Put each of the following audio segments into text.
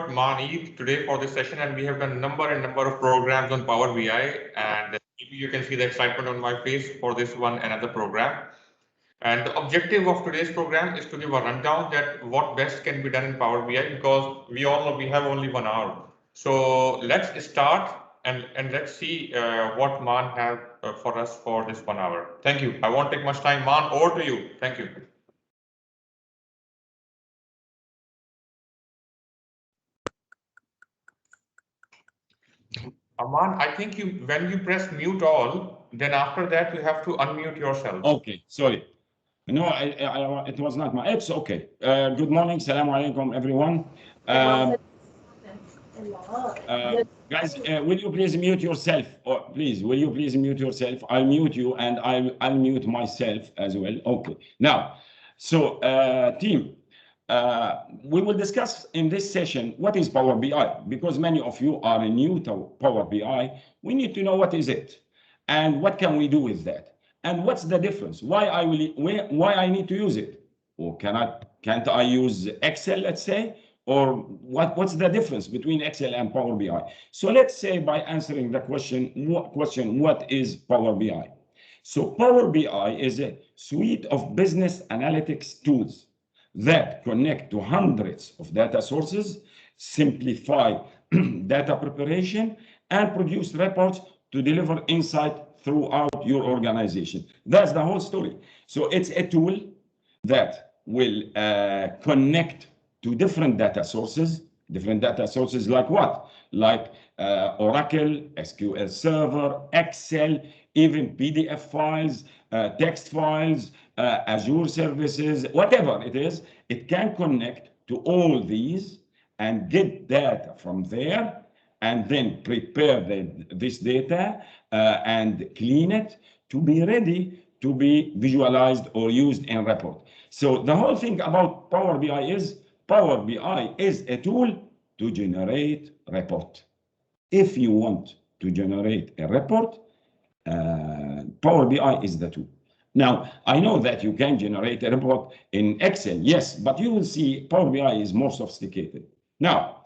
Mani today for this session, and we have done number of programs on Power BI, and maybe you can see the excitement on my face for this one another program. And the objective of today's program is to give a rundown that what best can be done in Power BI because we all know we have only 1 hour. So let's start and let's see what Man have for us for this 1 hour. Thank you. I won't take much time. Man, over to you. Thank you. Aman, I think when you press mute all, then after that you have to unmute yourself. Okay, sorry. No, it was not my. It's okay. Good morning, Salaam alaikum, everyone. Guys, will you please mute yourself? Or please, will you please mute yourself? I'll mute you and I'll mute myself as well. Okay. Now, so team, we will discuss in this session what is Power BI, because many of you are new to Power BI. We need to know what is it and what can we do with that and what's the difference. Why I need to use it, or can't I use Excel, let's say, or what's the difference between Excel and Power BI? So let's say by answering the question, what is Power BI? So Power BI is a suite of business analytics tools that connect to hundreds of data sources, simplify data preparation, and produce reports to deliver insight throughout your organization. That's the whole story. So it's a tool that will connect to different data sources like what? Like Oracle, SQL Server, Excel, even PDF files, text files, Azure services, whatever it is, it can connect to all these and get data from there and then prepare this data and clean it to be ready to be visualized or used in report. So the whole thing about Power BI is a tool to generate report. If you want to generate a report, Power BI is the tool. Now, I know that you can generate a report in Excel, yes, but you will see Power BI is more sophisticated. Now,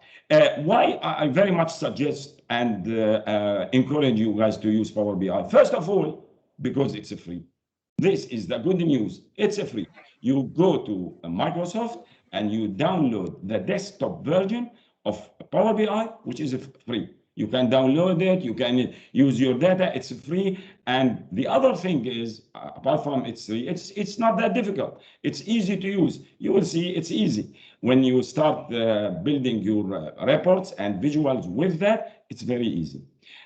why I very much suggest and encourage you guys to use Power BI. First of all, because it's free. This is the good news. It's free. You go to Microsoft and you download the desktop version of Power BI, which is free. You can download it, you can use your data, it's free. And the other thing is, apart from it's free, it's not that difficult. It's easy to use. You will see it's easy. When you start building your reports and visuals with that, it's very easy.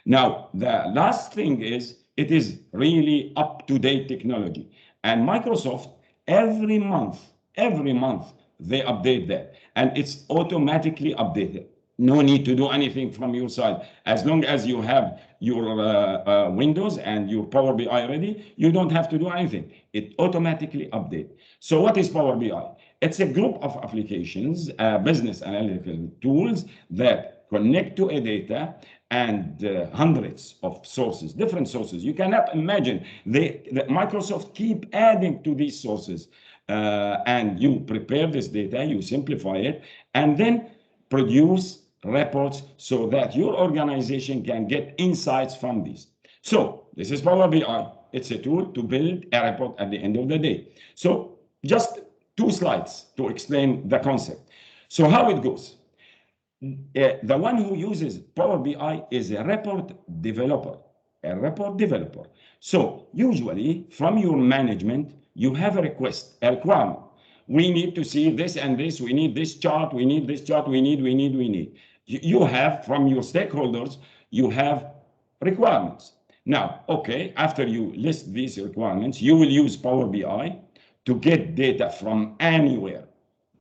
Now, the last thing is, it is really up-to-date technology. And Microsoft, every month, they update that. And it's automatically updated. No need to do anything from your side. As long as you have your Windows and your Power BI ready, you don't have to do anything. It automatically updates. So what is Power BI? It's a group of applications, business analytical tools that connect to a data and hundreds of sources, different sources. You cannot imagine. Microsoft keep adding to these sources. And you prepare this data, you simplify it, and then produce reports so that your organization can get insights from these. So this is Power BI. It's a tool to build a report at the end of the day. So just 2 slides to explain the concept. So how it goes. The one who uses Power BI is a report developer. So usually from your management, you have a requirement. We need to see this and this, we need this chart, we need this chart, we need. You have, from your stakeholders, you have requirements. Now, okay, after you list these requirements, you will use Power BI to get data from anywhere,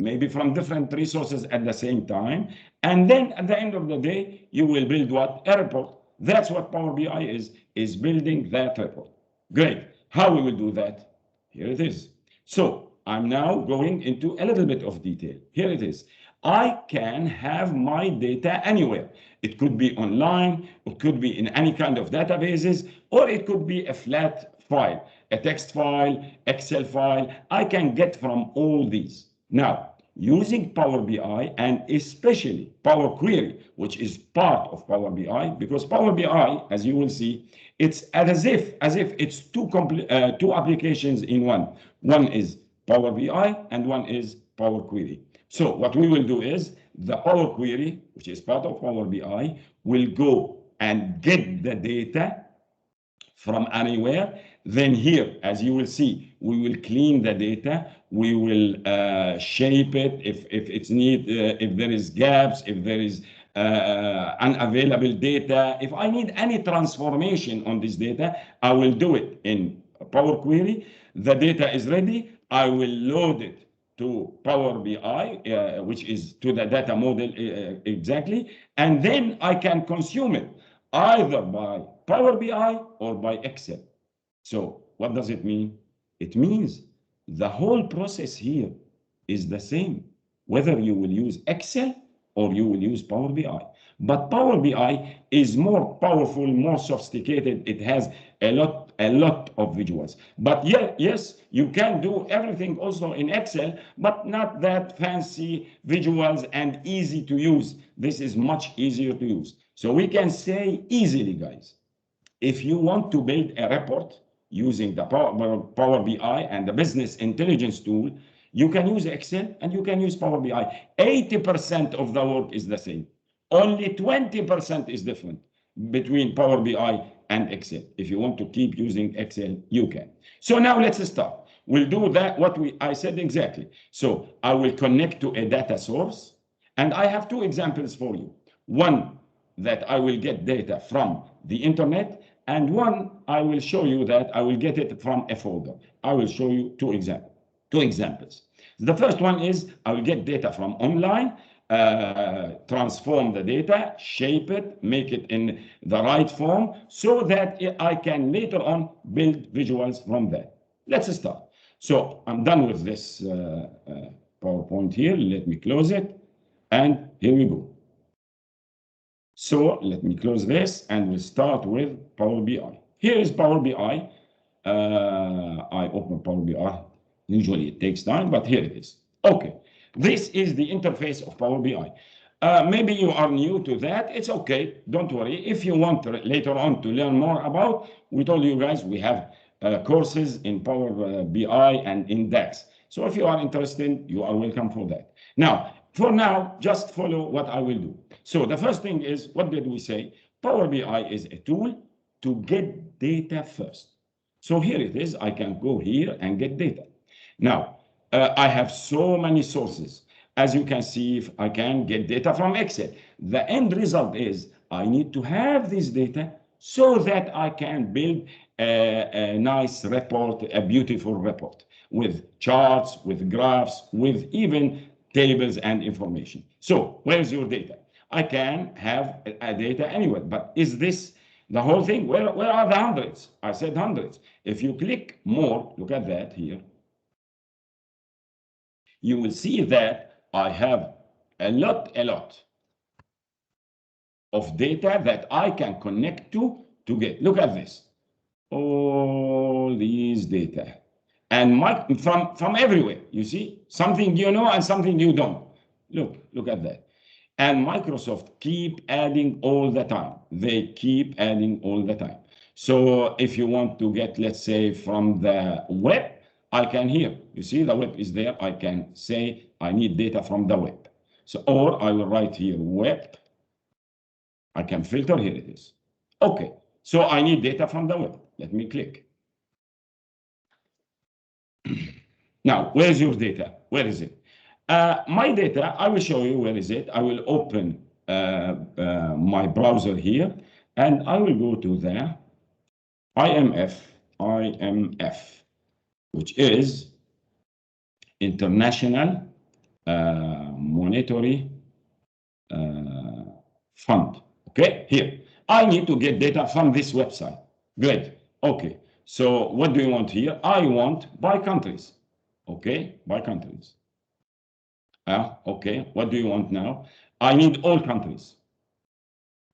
maybe from different resources at the same time. And then at the end of the day, you will build what? A report. That's what Power BI is building that report. Great. How we will do that? Here it is. So I'm now going into a little bit of detail. Here it is. I can have my data anywhere. It could be online, it could be in any kind of databases, or it could be a flat file, a text file, Excel file. I can get from all these. Now, using Power BI and especially Power Query, which is part of Power BI, because Power BI, as you will see, it's as if it's two applications in one. One is Power BI and one is Power Query. So what we will do is the Power Query, which is part of Power BI, will go and get the data from anywhere. Then here, as you will see, we will clean the data. We will shape it if it's need, if there is gaps, if there is unavailable data. If I need any transformation on this data, I will do it in Power Query. The data is ready. I will load it to Power BI, which is to the data model exactly, and then I can consume it either by Power BI or by Excel. So what does it mean? It means the whole process here is the same, whether you will use Excel or you will use Power BI. But Power BI is more powerful, more sophisticated. It has a lot of visuals. But yeah, yes, you can do everything also in Excel, but not that fancy visuals and easy to use. This is much easier to use. So we can say easily, guys, if you want to build a report using the Power BI and the business intelligence tool, you can use Excel and you can use Power BI. 80% of the work is the same. Only 20% is different between Power BI and Excel. If you want to keep using Excel, you can. So now let's start. We'll do that, I said exactly. So I will connect to a data source, and I have two examples for you. One, that I will get data from the internet, and one, I will show you that I will get it from a folder. I will show you two examples. The first one is I will get data from online, transform the data, shape it, make it in the right form so that I can later on build visuals from that. Let's start. So I'm done with this PowerPoint here. Let me close it. And here we go. So let me close this and we'll start with Power BI. Here is Power BI. I open Power BI. Usually it takes time, but here it is. Okay, this is the interface of Power BI. Maybe you are new to that. It's okay. Don't worry. If you want later on to learn more about, we told you guys we have courses in Power BI and in DAX. So if you are interested, you are welcome for that. Now, for now, just follow what I will do. So the first thing is, what did we say? Power BI is a tool to get data first. So here it is. I can go here and get data. Now, I have so many sources. As you can see, I can get data from Excel. The end result is I need to have this data so that I can build a nice report, a beautiful report with charts, with graphs, with even tables and information. So where's your data? I can have a data anywhere, but is this the whole thing? Where are the hundreds? I said hundreds. If you click more, look at that here. You will see that I have a lot of data that I can connect to get. Look at this. All these data. And from everywhere, you see? Something you know and something you don't. Look at that. And Microsoft keep adding all the time. They keep adding all the time. So if you want to get, let's say, from the web, I can here. You see the web is there. I can say I need data from the web. So, or I will write here web. I can filter, here it is. Okay, so I need data from the web. Let me click. Now, where's your data? Where is it? My data, I will show you where is it. I will open my browser here, and I will go to the IMF, which is International Monetary Fund. Okay, here. I need to get data from this website. Great. Okay, so what do you want here? I want by countries. Okay, by countries. Okay, what do you want now? I need all countries.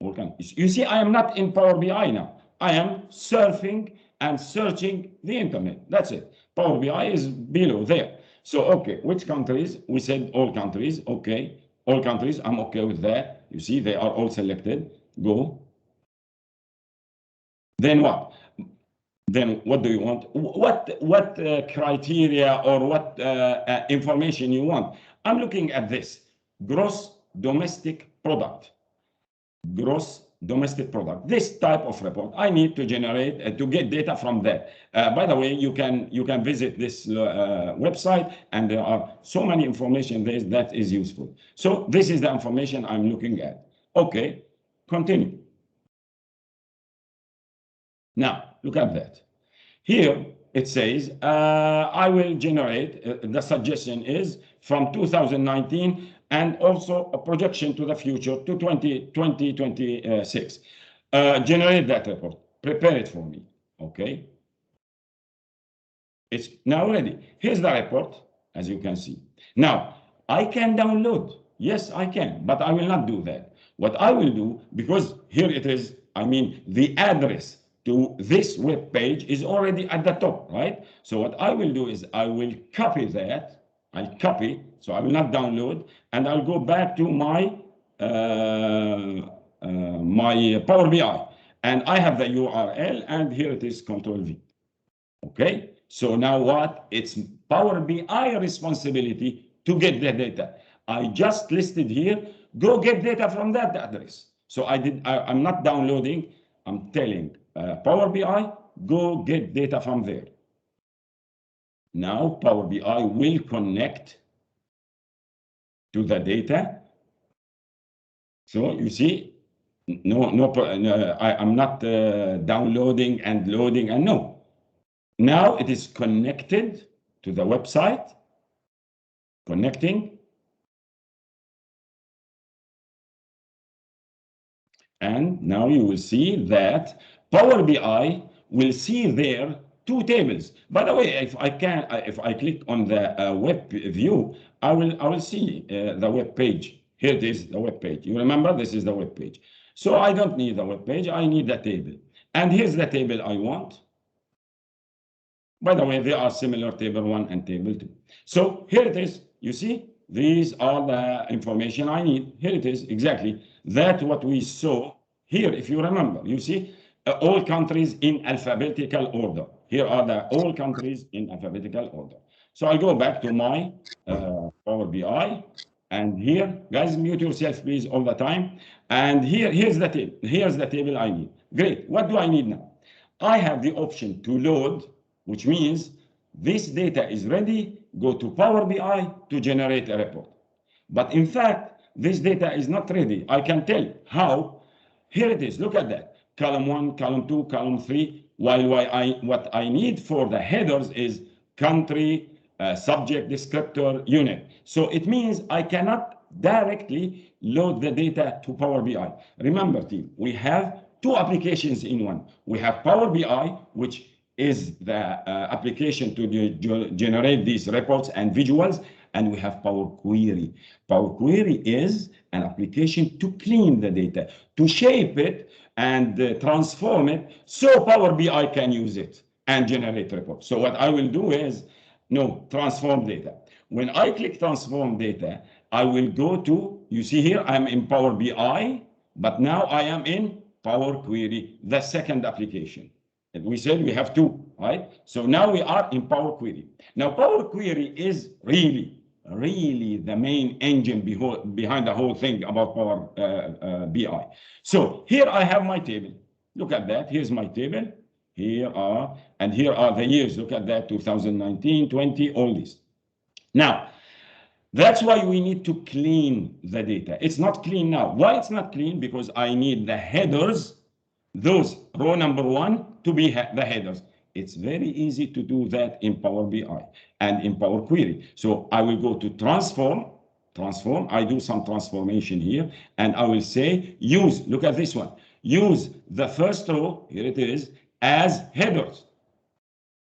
All countries. You see, I am not in Power BI now. I am surfing and searching the internet. That's it. Power BI is below there. So, okay, which countries? We said all countries. Okay, all countries. I'm okay with that. You see, they are all selected. Go. Then what? Then what do you want? What criteria or what information you want? I'm looking at this gross domestic product. Gross domestic product. This type of report I need to generate to get data from that. By the way, you can visit this website, and there are so many information there that is useful. So this is the information I'm looking at. Okay, continue. Now look at that. Here it says I will generate. The suggestion is from 2019. And also a projection to the future to 2026. Generate that report. Prepare it for me. Okay. It's now ready. Here's the report, as you can see. Now, I can download. Yes, I can, but I will not do that. What I will do, because here it is, I mean, the address to this web page is already at the top, right? So what I will do is I will copy that. I'll copy, so I will not download, and I'll go back to my my Power BI, and I have the URL, and here it is, Control V. Okay, so now what? It's Power BI responsibility to get the data. I just listed here, go get data from that address. So I'm not downloading, I'm telling Power BI, go get data from there. Now Power BI will connect to the data. So you see, I'm not downloading and loading, and no. Now it is connected to the website, connecting. And now you will see that Power BI will see there two tables. By the way, if I click on the web view, I will see the web page. Here it is, the web page. You remember, this is the web page. So I don't need the web page, I need the table. And here's the table I want. By the way, they are similar, table 1 and table 2. So here it is, you see, these are the information I need. Here it is, exactly. That's what we saw here, if you remember. You see, all countries in alphabetical order. Here are all countries in alphabetical order. So I'll go back to my Power BI. And here, guys, mute yourself, please, all the time. And here's the table. Here's the table I need. Great. What do I need now? I have the option to load, which means this data is ready, go to Power BI to generate a report. But in fact, this data is not ready. I can tell how. Here it is, look at that. Column 1, column 2, column 3, while what I need for the headers is country, subject, descriptor, unit. So it means I cannot directly load the data to Power BI. Remember, team, we have two applications in one. We have Power BI, which is the application to generate these reports and visuals, and we have Power Query. Power Query is an application to clean the data, to shape it and transform it so Power BI can use it and generate reports. So what I will do is, transform data. When I click transform data, I will go to, you see here, I'm in Power BI, but now I am in Power Query, the second application. And we said we have two, right? So now we are in Power Query. Now Power Query is really the main engine behind the whole thing about Power BI. So here I have my table. Look at that. Here's my table. Here are the years. Look at that, 2019, 20, all this. Now, that's why we need to clean the data. It's not clean now. Why it's not clean? Because I need the headers, those row number 1 to be the headers. It's very easy to do that in Power BI and in Power Query. So I will go to transform. I do some transformation here, and I will say use, look at this one, use the first row, here it is, as headers.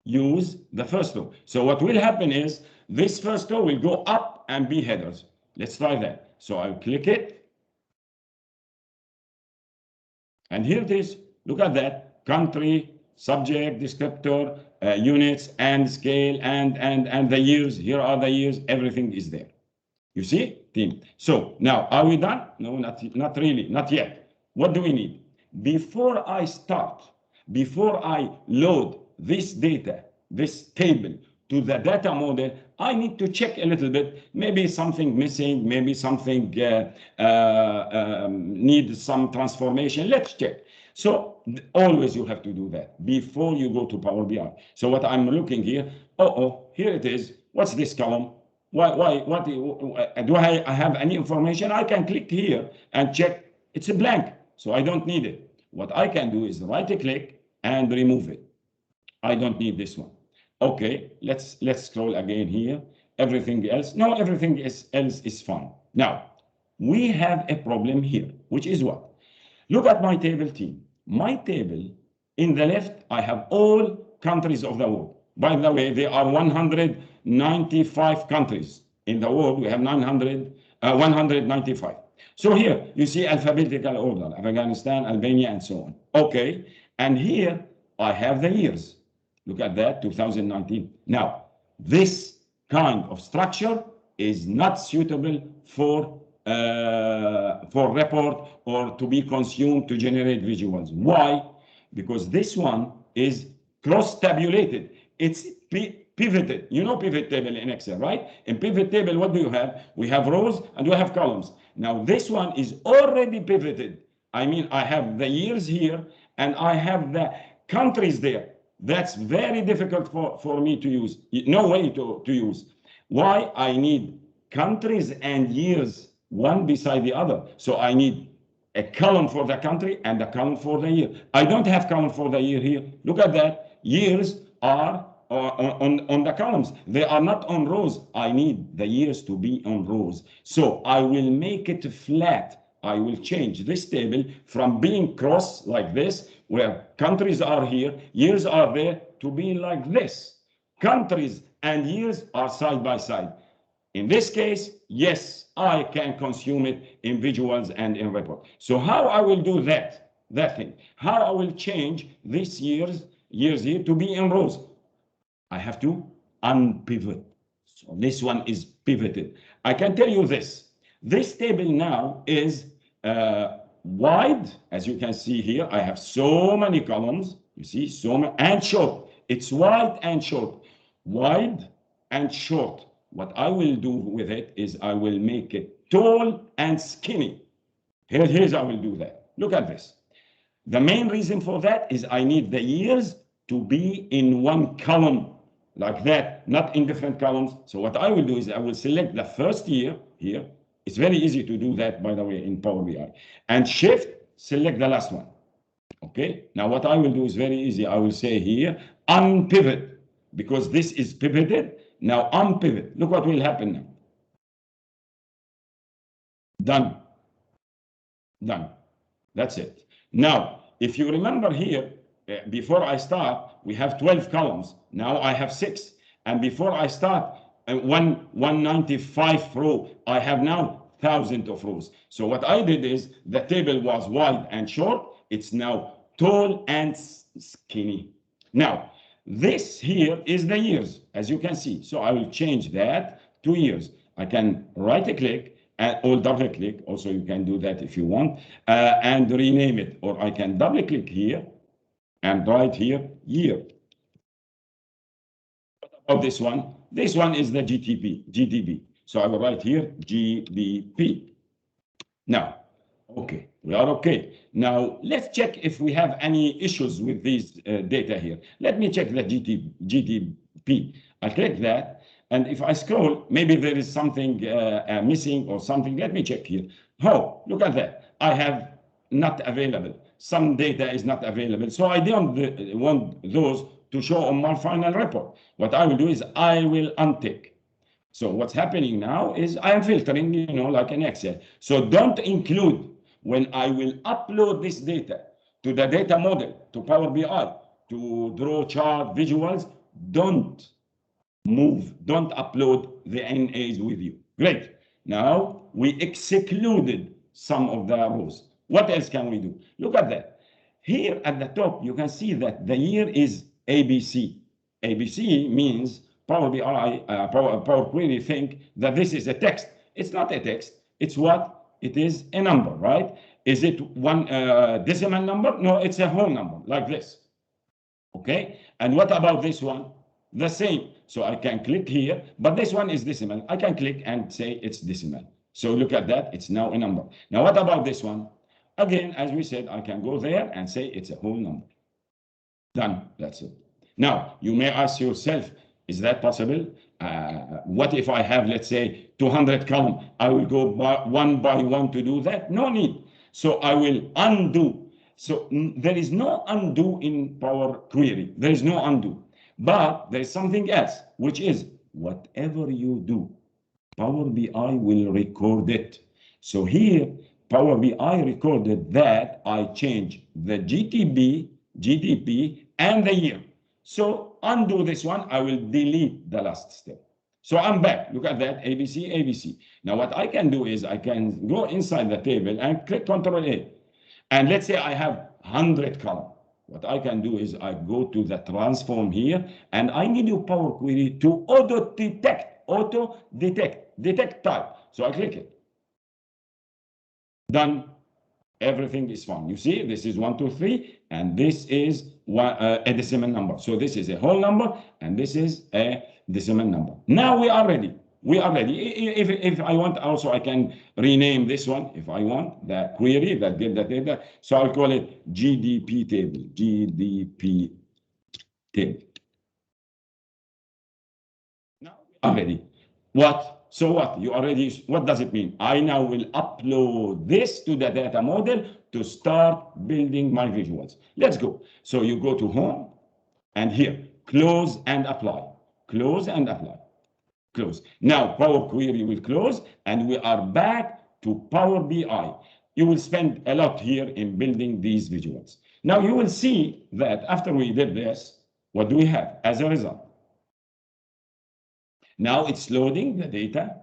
Use the first row. So what will happen is this first row will go up and be headers. Let's try that. So I'll click it. And here it is. Look at that. Country, subject, descriptor, units, and scale, and the years. Here are the years. Everything is there. You see, team. So now, are we done? No, not really, not yet. What do we need? Before I start, before I load this data, this table to the data model, I need to check a little bit. Maybe something missing, maybe something needs some transformation. Let's check. So always you have to do that before you go to Power BI. So what I'm looking here, here it is. What's this column? What do I have any information? I can click here and check. It's a blank, so I don't need it. What I can do is right-click and remove it. I don't need this one. Okay, let's scroll again here. Everything else, no, everything else is fine. Now, we have a problem here, which is what? Look at my table, team. My table, in the left, I have all countries of the world. By the way, there are 195 countries in the world. We have 195. So here, you see alphabetical order, Afghanistan, Albania, and so on. Okay, and here I have the years. Look at that, 2019. Now, this kind of structure is not suitable for report or to be consumed to generate visuals. Why? Because this one is cross-tabulated. It's pivoted. You know pivot table in Excel, right? In pivot table, what do you have? We have rows and we have columns. Now, this one is already pivoted. I mean, I have the years here and I have the countries there. That's very difficult for me to use. No way to use. Why? I need countries and years, one beside the other. So I need a column for the country and a column for the year. I don't have column for the year here. Look at that. Years are on the columns. They are not on rows. I need the years to be on rows. So I will make it flat. I will change this table from being cross like this, where countries are here, years are there, to be like this. Countries and years are side by side. In this case, yes, I can consume it in visuals and in report. So how I will do that thing? How I will change this years here to be in rows? I have to unpivot. So this one is pivoted. I can tell you this. This table now is wide, as you can see here. I have so many columns, you see, so many, and short. It's wide and short. Wide and short. What I will do with it is I will make it tall and skinny. Here's how I will do that. Look at this. The main reason for that is I need the years to be in one column like that, not in different columns. So what I will do is I will select the first year here. It's very easy to do that, by the way, in Power BI. And shift, select the last one. Okay, now what I will do is very easy. I will say here, unpivot, because this is pivoted. Now unpivot. Look what will happen now. Done. Done. That's it. Now, if you remember here, before I start, we have 12 columns. Now I have 6. And before I start, 195 row, I have now thousands of rows. So what I did is the table was wide and short. It's now tall and skinny. Now, this here is the years, as you can see. So I will change that to years. I can right-click or double-click. Also, you can do that if you want, and rename it. Or I can double-click here and write here, year. What about this one? This one is the GDP. So I will write here, GDP. Now, okay, we are okay. Now, let's check if we have any issues with these data here. Let me check the GDP. I click that, and if I scroll, maybe there is something missing or something. Let me check here. Oh, look at that. I have not available. Some data is not available. So I don't want those to show on my final report. What I will do is I will untick. So what's happening now is I am filtering, like an Excel. So don't include, when I will upload this data to the data model, to Power BI, to draw chart visuals, don't upload the NAs with you. Great. Now we excluded some of the rows. What else can we do? Look at that. here at the top, you can see that the year is ABC. ABC means Power BI, Power Query think that this is a text. It's not a text. It's what? It is a number, right? Is it one decimal number? No, it's a whole number, like this. Okay? And what about this one? The same. So I can click here, but this one is decimal. I can click and say it's decimal. So look at that. It's now a number. Now, what about this one? Again, as we said, I can go there and say it's a whole number. Done. That's it. Now, you may ask yourself, is that possible? What if I have, let's say, 200 columns? I will go one by one to do that? No need. So I will undo. So there is no undo in Power Query. There is no undo. But there is something else, which is whatever you do, Power BI will record it. So here, Power BI recorded that I changed the GDP, and the year. So undo this one, I will delete the last step. So I'm back. Look at that, ABC, ABC. Now what I can do is I can go inside the table and click Control A. And let's say I have 100 columns. What I can do is I go to the transform here, and I need your Power Query to detect type. So I click it. Done. Everything is fine. You see, this is 1, 2, 3, and this is a decimal number. So this is a whole number, and this is a decimal number. Now we are ready. We are ready. If I want, also I can rename this one if I want, the query that get the data. So I'll call it GDP table. GDP table. Now we are ready. What? So what? You already, what does it mean? I now will upload this to the data model to start building my visuals. Let's go. So you go to home, and here, close and apply. Close and apply. Close. Now Power Query will close, and we are back to Power BI. You will spend a lot here in building these visuals. Now you will see that after we did this, what do we have as a result? Now it's loading the data.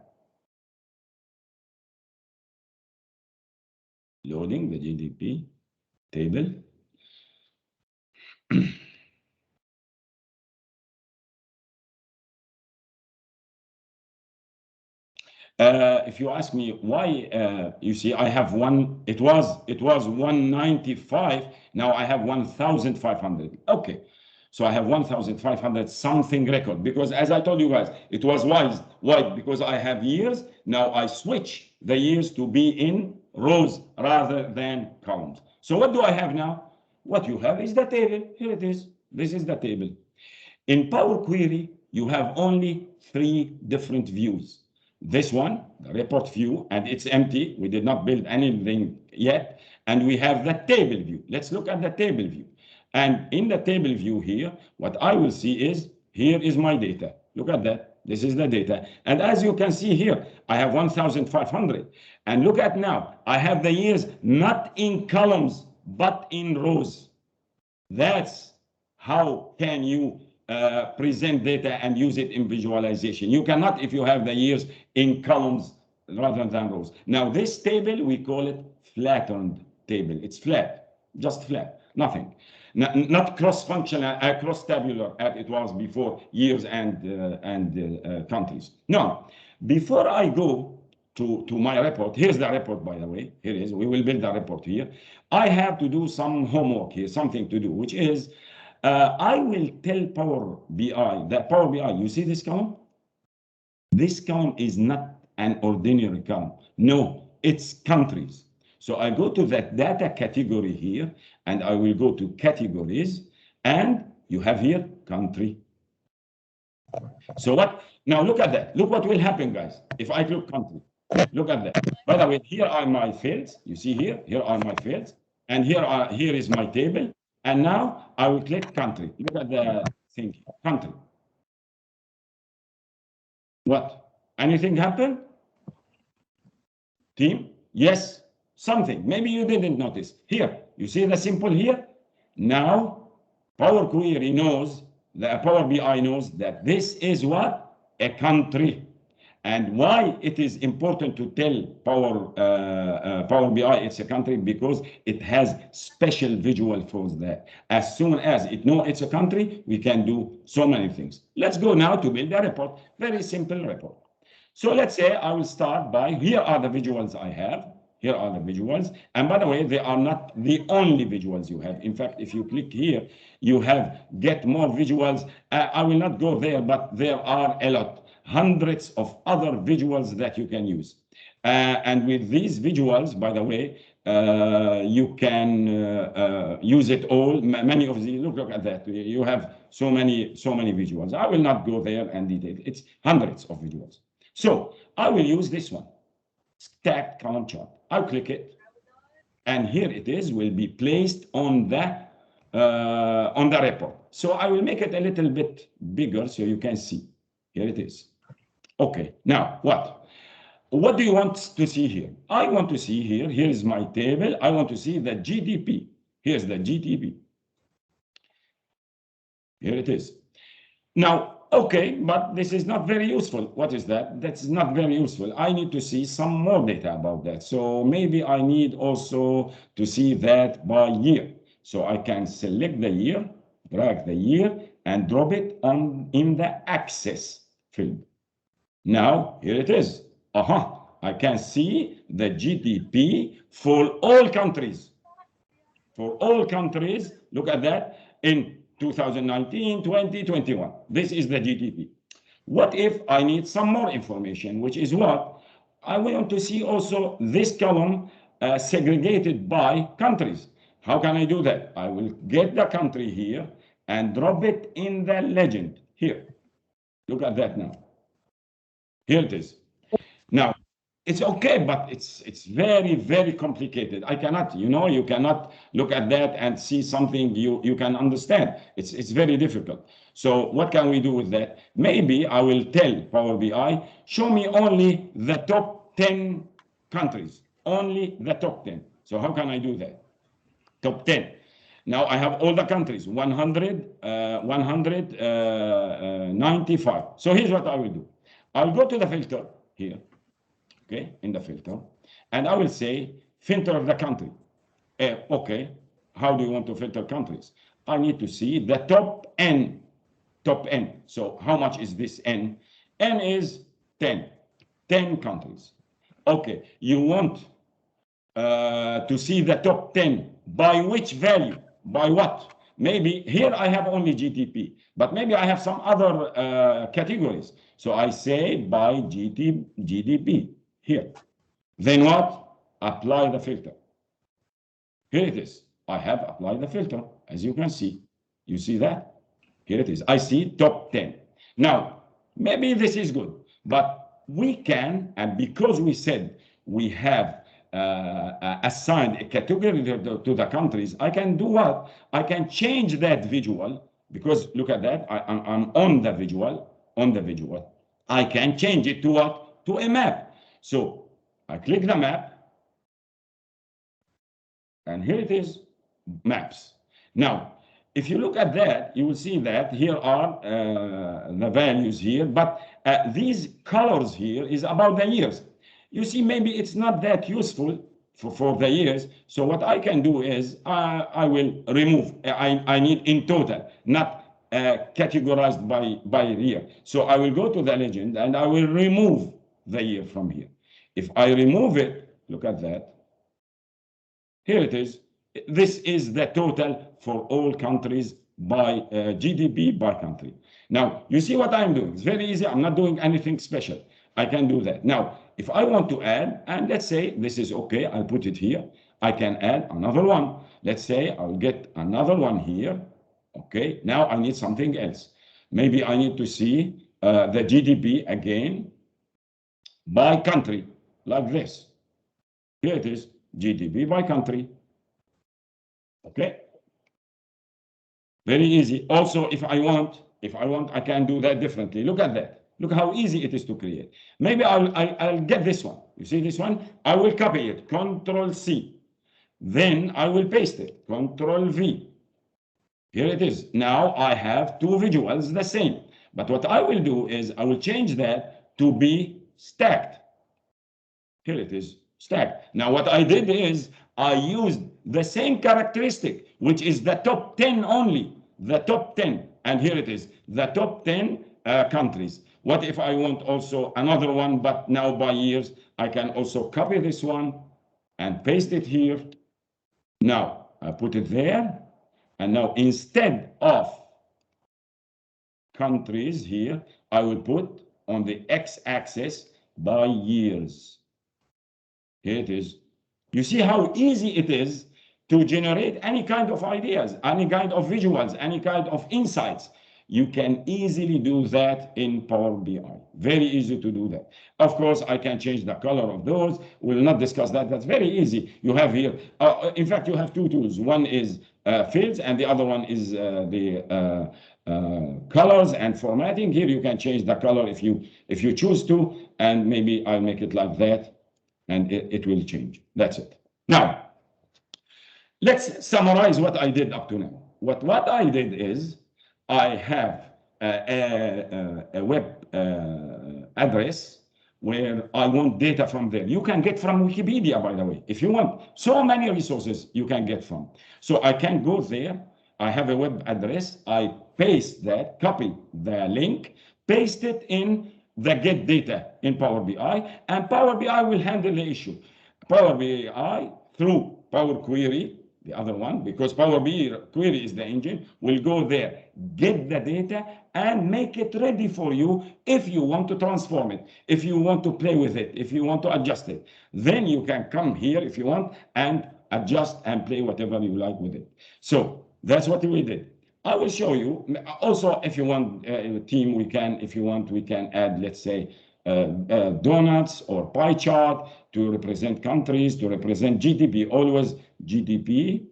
Loading the GDP table. If you ask me why, you see, I have one. It was 195. Now I have 1,500. Okay, so I have 1,500 something record, because as I told you guys, it was wise. Why? Because I have years. Now I switch the years to be in rows rather than columns. So what do I have now? What you have is the table. Here it is. This is the table. In Power Query, you have only 3 different views. This one, the report view, and it's empty. We did not build anything yet. And we have the table view. Let's look at the table view. And in the table view here, what I will see is, here is my data. Look at that. This is the data. And as you can see here, I have 1,500. And look at now, I have the years not in columns, but in rows. That's how can you present data and use it in visualization. You cannot if you have the years in columns rather than rows. Now this table, we call it flattened table. It's flat, just flat, nothing. Not cross-functional, cross-tabular as it was before, years and countries. No, before I go to my report, here's the report, by the way. Here it is. We will build the report here. I have to do some homework here, something to do, which is I will tell Power BI that Power BI, you see this column? This column is not an ordinary column. No, it's countries. So I go to that data category here, and I will go to categories, and you have here country. So what? Now look at that. Look what will happen, guys. If I click country, look at that. By the way, here are my fields. You see here, here are my fields, and here is my table. And now I will click country. Look at the thing, country. What? Anything happen? Team? Yes, something. Maybe you didn't notice. Here, you see the symbol here? Now, Power Query knows, the Power BI knows that this is what? A country. And why it is important to tell Power BI it's a country? Because it has special visual for that. As soon as it knows it's a country, we can do so many things. Let's go now to build a report. Very simple report. So let's say I will start by, here are the visuals I have. Here are the visuals. And by the way, they are not the only visuals you have. In fact, if you click here, you have get more visuals. I will not go there, but there are a lot. Hundreds of other visuals that you can use. And with these visuals, by the way, you can use it all. Many of these, look at that. You have so many visuals. I will not go there and detail. It's hundreds of visuals. So I will use this one, stacked column chart. I'll click it, and here it is, will be placed on the report. So I will make it a little bit bigger so you can see. Here it is. Okay, now what? What do you want to see here? I want to see here, here's my table. I want to see the GDP. Here's the GDP. Here it is. Now, okay, but this is not very useful. What is that? That's not very useful. I need to see some more data about that. So maybe I need also to see that by year. So I can select the year, drag the year, and drop it in the Access field. Now, here it is. I can see the GDP for all countries. For all countries, look at that, in 2019, 20, 21. This is the GDP. What if I need some more information, which is what? I want to see also this column segregated by countries. How can I do that? I will get the country here and drop it in the legend here. Look at that now. Here it is. Now, it's okay, but it's very, very complicated. I cannot, you cannot look at that and see something you can understand. It's very difficult. So what can we do with that? Maybe I will tell Power BI, show me only the top 10 countries, only the top 10. So how can I do that? Top 10. Now I have all the countries, 195. So here's what I will do. I'll go to the filter here, okay, in the filter, and I will say filter of the country. Okay, how do you want to filter countries? I need to see the top N. So how much is this N? N is 10 countries. Okay, you want to see the top 10 by which value? By what? Maybe here I have only GDP, but maybe I have some other categories. So I say by GDP here. Then what? Apply the filter. Here it is. I have applied the filter, as you can see. You see that? Here it is. I see top 10. Now, maybe this is good, but we can, and because we said we have assigned a category to the countries, I can do what? I can change that visual, because look at that, I'm on the visual. I can change it to what? To a map. So I click the map, and here it is, maps. Now, if you look at that, you will see that here are the values here, but these colors here is about the years. You see, maybe it's not that useful for the years. So what I can do is I will remove. I need in total, not categorized by year. So I will go to the legend and I will remove the year from here. If I remove it, look at that. Here it is. This is the total for all countries by GDP by country. Now, you see what I'm doing. It's very easy. I'm not doing anything special. I can do that. Now, if I want to add, and let's say this is okay, I'll put it here. I can add another one. Let's say I'll get another one here. Okay, now I need something else. Maybe I need to see the GDP again by country, like this. Here it is, GDP by country. Okay, very easy. Also, if I want, I can do that differently. Look at that. Look how easy it is to create. Maybe I'll get this one. You see this one? I will copy it, Control C. Then I will paste it, Control V. Here it is. Now I have two visuals the same. But what I will do is I will change that to be stacked. Here it is, stacked. Now what I did is I used the same characteristic, which is the top 10 only, the top 10. And here it is, the top 10 countries. What if I want also another one, but now by years? I can also copy this one and paste it here. Now I put it there. And now instead of countries here, I will put on the x-axis by years. Here it is. You see how easy it is to generate any kind of ideas, any kind of visuals, any kind of insights. You can easily do that in Power BI. Very easy to do that. Of course, I can change the color of those. We'll not discuss that. That's very easy. You have here, in fact, you have two tools. One is fields, and the other one is the colors and formatting. Here you can change the color if you choose to, and maybe I'll make it like that, and it will change. That's it. Now, let's summarize what I did up to now. What I did is I have a web address where I want data from there. You can get from Wikipedia, by the way, if you want. So many resources you can get from. So I can go there. I have a web address. I paste that, copy the link, paste it in the get data in Power BI, and Power BI will handle the issue. Power BI through Power Query, the other one, because Power BI Query is the engine, will go there, get the data, and make it ready for you if you want to transform it, if you want to play with it, if you want to adjust it. Then you can come here if you want and adjust and play whatever you like with it. So that's what we did. I will show you. Also, if you want, team, we can, if you want, we can add, let's say, donuts or pie chart to represent countries, to represent GDP, always GDP.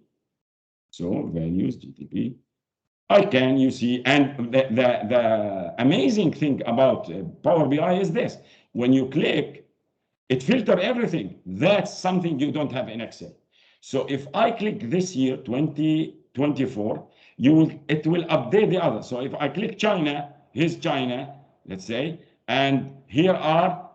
So values, GDP. I can, you see, and the amazing thing about Power BI is this. When you click, it filters everything. That's something you don't have in Excel. So if I click this year, 2024, it will update the other. So if I click China, here's China, let's say, and here are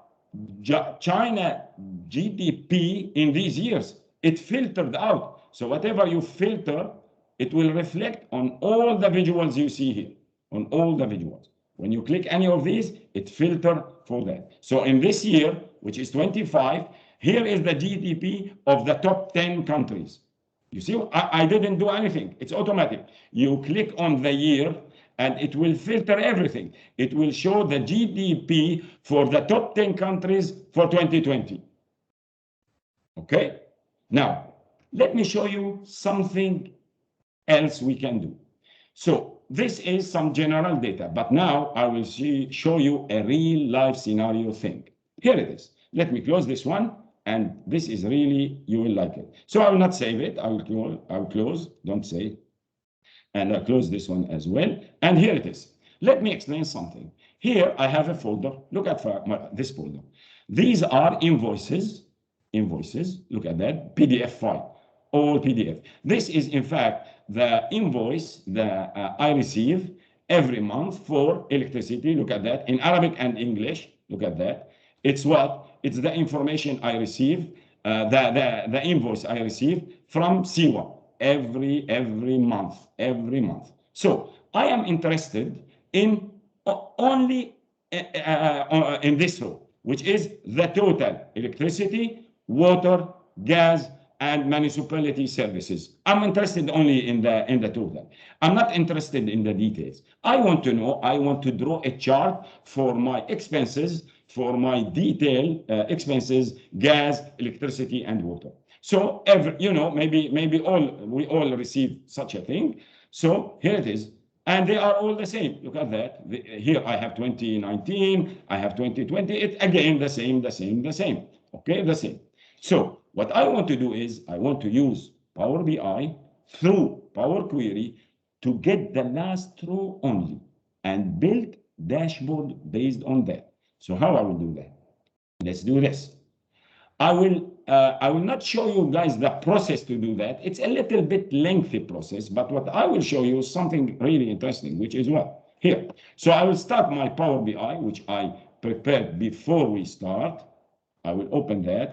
China GDP in these years. It filtered out. So whatever you filter, it will reflect on all the visuals you see here, on all the visuals. When you click any of these, it filters for that. So in this year, which is 25, here is the GDP of the top 10 countries. You see, I didn't do anything. It's automatic. You click on the year, and it will filter everything. It will show the GDP for the top 10 countries for 2020. Okay? Now, let me show you something else we can do. So this is some general data, but now I will show you a real life scenario thing. Here it is. Let me close this one, and this is really, you will like it. So I will not save it. I will close, don't save. And I'll close this one as well. And here it is. Let me explain something. Here I have a folder. Look at this folder. These are invoices. Look at that. PDF file. All PDF. This is, in fact, the invoice that I receive every month for electricity. Look at that. In Arabic and English. Look at that. It's what? It's the information I receive, the invoice I receive from Siwa. Every month. So I am interested in only in this row, which is the total electricity, water, gas, and municipality services. I'm interested only in the total. I'm not interested in the details. I want to know, I want to draw a chart for my expenses, for my detail expenses, gas, electricity, and water. So maybe we all receive such a thing. So here it is, and they are all the same. Look at that. Here I have 2019, I have 2020. It again the same. Okay, the same. So what I want to do is I want to use Power BI through Power Query to get the last row only and build dashboard based on that. So how I will do that? Let's do this. I will not show you guys the process to do that. It's a little bit lengthy process, but what I will show you is something really interesting, which is what? Here. So I will start my Power BI, which I prepared before we start. I will open that.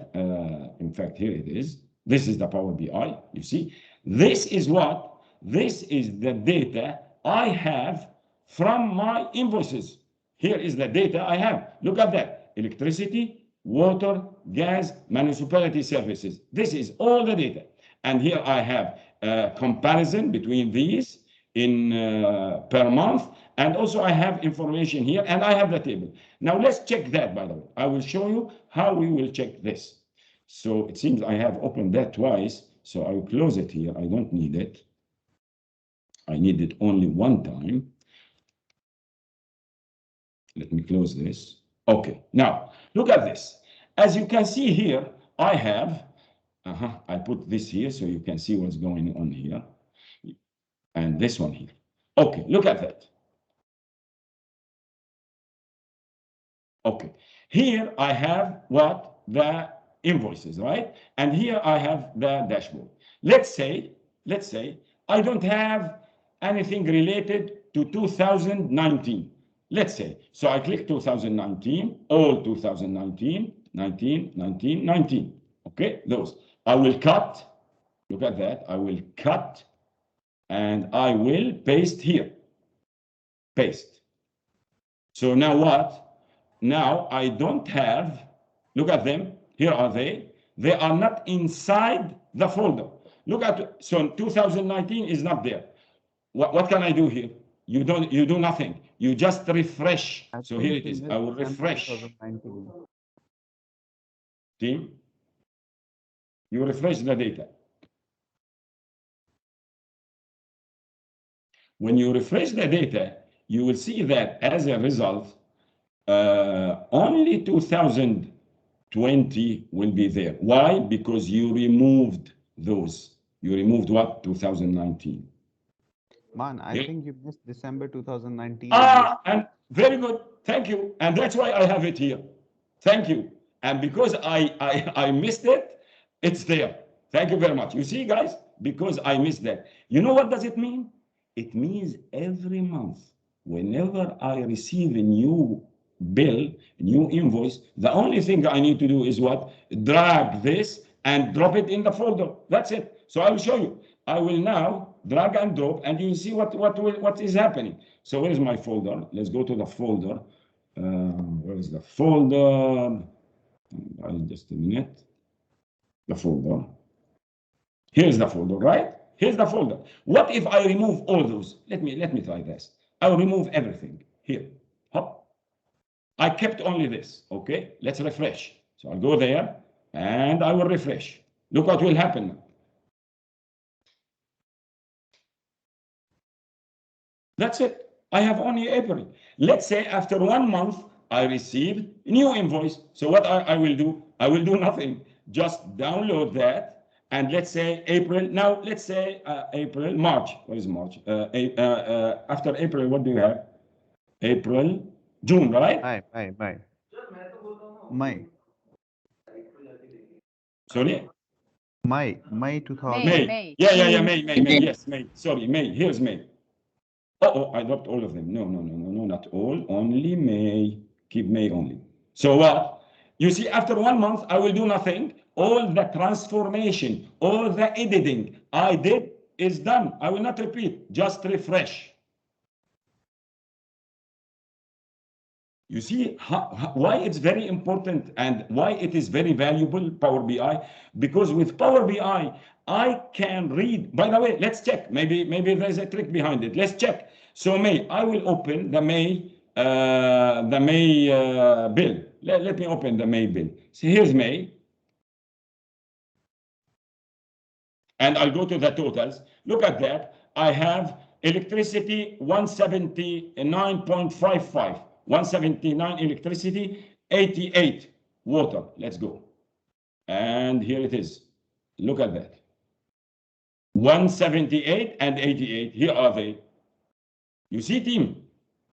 In fact, here it is. This is the Power BI. You see, this is what? This is the data I have from my invoices. Here is the data I have. Look at that. Electricity, water, gas, municipality services. This is all the data. And here I have a comparison between these in per month. And also I have information here and I have the table. Now let's check that, by the way. I will show you how we will check this. So it seems I have opened that twice. So I will close it here. I don't need it. I need it only one time. Let me close this. Okay, now look at this. As you can see here, I have, I put this here so you can see what's going on here. And this one here. Okay, look at that. Okay, here I have what? The invoices, right? And here I have the dashboard. Let's say I don't have anything related to 2019. Let's say, so I click 2019, all 2019, 19, 19, 19. Okay, those. I will cut, look at that, I will cut, and I will paste here. Paste. So now what? Now I don't have, look at them, here are they. They are not inside the folder. Look at, so 2019 is not there. What can I do here? You do nothing. You just refresh. So here it is. I will refresh. Team, you refresh the data. When you refresh the data, you will see that as a result, only 2020 will be there. Why? Because you removed those. You removed what? 2019. Man, I think you missed December 2019. And very good. Thank you. And that's why I have it here. Thank you. And because I missed it, it's there. Thank you very much. You see, guys, because I missed that. You know what does it mean? It means every month, whenever I receive a new bill, new invoice, the only thing I need to do is what? Drag this and drop it in the folder. That's it. So I will show you. I will now drag and drop, and you will see what is happening. So where is my folder? Let's go to the folder. Where is the folder? Just a minute. The folder. Here's the folder, right? Here's the folder. What if I remove all those? Let me try this. I will remove everything here. Hop. I kept only this. Okay. Let's refresh. So I'll go there and I will refresh. Look what will happen now. That's it. I have only April. Let's say after 1 month, I received a new invoice. So what I will do? I will do nothing. Just download that. And let's say April. Now, let's say April, March. What is March? After April, what do you have? April, June, right? May. Sorry? May 2000. May. Yeah, May. Yes, May. Sorry, May. Here's May. Oh, I dropped all of them. No, not all. Only May. Keep May only. So what? You see, after 1 month, I will do nothing. All the transformation, all the editing I did is done. I will not repeat. Just refresh. You see why it's very important and why it is very valuable, Power BI? Because with Power BI, I can read. By the way, let's check. Maybe there's a trick behind it. Let's check. So May, I will open the May bill. Let me open the May bill. So here's May. And I'll go to the totals. Look at that. I have electricity 179.55. 179 electricity, 88 water. Let's go. And here it is. Look at that. 178 and 88. Here are they. You see, team?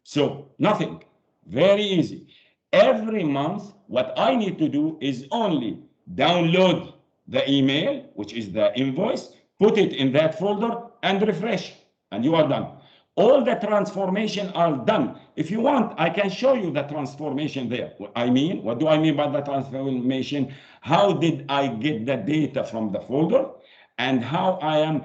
So nothing. Very easy. Every month, what I need to do is only download the email, which is the invoice, put it in that folder and refresh. And you are done. All the transformation are done. If you want, I can show you the transformation there. I mean, what do I mean by the transformation? How did I get the data from the folder, and how I am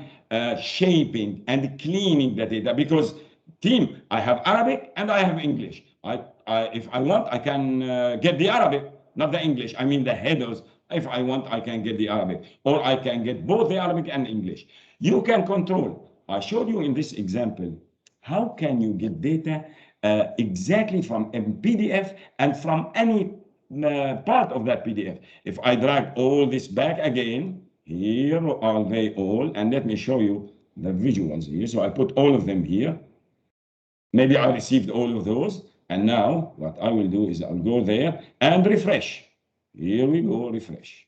shaping and cleaning the data? Because team, I have Arabic and I have English. If I want, I can get the Arabic, not the English. I mean the headers. If I want, I can get the Arabic, or I can get both the Arabic and English. You can control. I showed you in this example, how can you get data exactly from a PDF and from any part of that PDF? If I drag all this back again, here are they all, and let me show you the visuals here. So I put all of them here. Maybe I received all of those, and now what I will do is I'll go there and refresh. Here we go, refresh.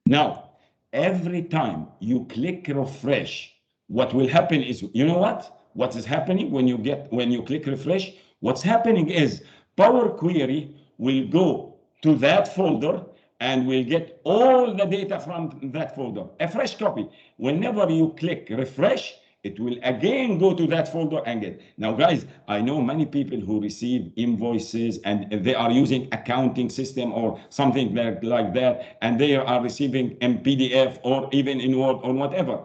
Now, every time you click refresh, what will happen is, you know what is happening when you click refresh? What's happening is Power Query will go to that folder and will get all the data from that folder, a fresh copy. Whenever you click refresh, it will again go to that folder and get. Now, guys, I know many people who receive invoices and they are using accounting system or something like that, and they are receiving in PDF or even in Word or whatever.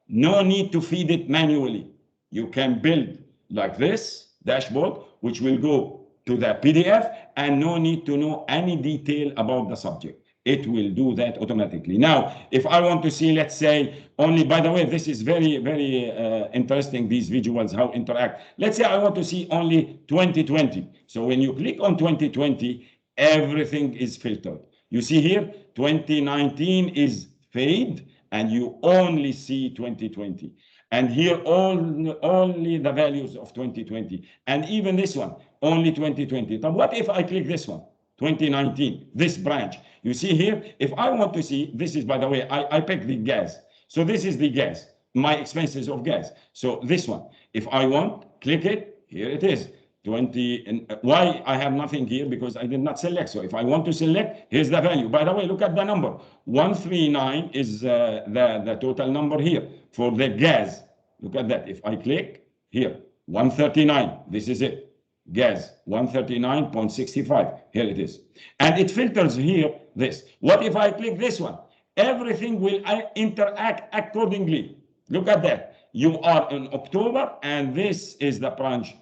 No need to feed it manually. You can build like this dashboard, which will go to the PDF, and no need to know any detail about the subject. It will do that automatically. Now, if I want to see, let's say, only, by the way, this is very, very interesting, these visuals, how interact. Let's say I want to see only 2020. So when you click on 2020, everything is filtered. You see here, 2019 is fade, and you only see 2020. And here, only the values of 2020. And even this one, only 2020. But what if I click this one? 2019, this branch. You see here, if I want to see, this is, by the way, I picked the gas. So this is the gas, my expenses of gas. So this one, if I want, click it, here it is. 20, and why I have nothing here? Because I did not select. So if I want to select, here's the value. By the way, look at the number. 139 is the total number here for the gas. Look at that. If I click here, 139, this is it. Gas 139.65, here it is, and it filters here this. What if I click this one? Everything will interact accordingly. Look at that. You are in October, and this is the branch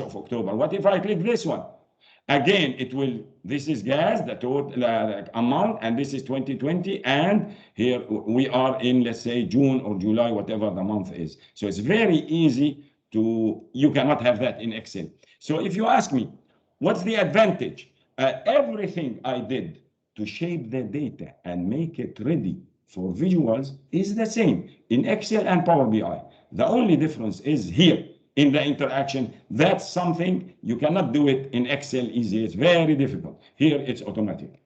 of October. What if I click this one? Again, it will, this is gas, the total amount, and this is 2020, and here we are in, let's say, June or July, whatever the month is. So it's very easy to, you cannot have that in Excel. So if you ask me, what's the advantage? Everything I did to shape the data and make it ready for visuals is the same in Excel and Power BI. The only difference is here in the interaction. That's something you cannot do it in Excel easy. It's very difficult. Here it's automatic.